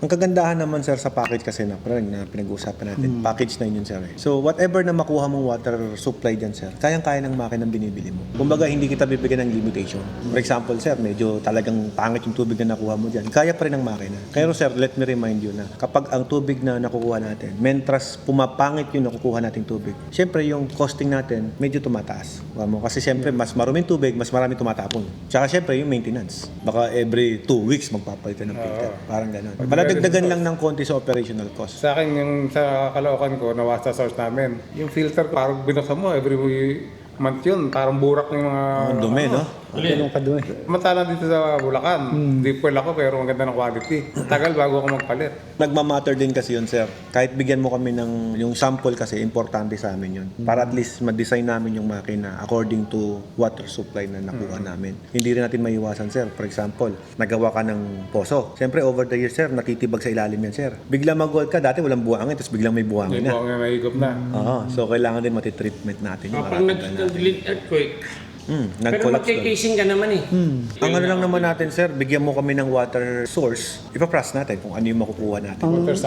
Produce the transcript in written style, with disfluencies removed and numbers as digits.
Ang kagandahan naman sir sa package kasi na pinag-uusapan natin, package na yun sir. So whatever na makuha mong water supply dyan sir, kayang-kaya ng makinang binibili mo. Kumbaga hindi kita bibigyan ng limitation. For example sir, medyo talagang pangit yung tubig na nakuha mo dyan, kaya pa rin ng makina. Kaya sir, let me remind you na kapag ang tubig na nakukuha natin, mentras pumapangit yung nakukuha nating tubig, syempre yung costing natin medyo tumataas. Kasi syempre mas maruming tubig, mas marami tumatapon. Tsaka syempre yung maintenance. Baka every 2 weeks magpapalitan ng filter. Parang gano'n. Paladagdagan lang ng konti sa operational cost. Sa akin, yung sa Caloocan ko, na sa source namin, yung filter, parang binuksan mo every month yun. Parang burak ng mga... Ang dumi, no? Ganun kadumi. Mantala dito sa Bulacan, deep well ako pero ang ganda ng quality. Tagal bago ako magpalit. Nagmamatter din kasi yun, sir. Kahit bigyan mo kami ng yung sample kasi, importante sa amin yun. Para at least ma-design namin yung makina according to water supply na nakuha namin. Hindi rin natin maiwasan, sir. For example, nagawa ka ng poso. Siyempre, over the years, sir, natitibag sa ilalim yan, sir. Bigla mag-gold ka, dati walang buhangin, tapos biglang may buhangin Hindi na. po ako mahigop na. Oo, so kailangan din matitreatment natin yung Kapag nag-delete earthquake, pero nag-collapse doon. magkikasing ka naman eh. Ang ano lang naman natin, sir, bigyan mo kami ng water source, ipapras natin kung ano yung makukuha natin. Water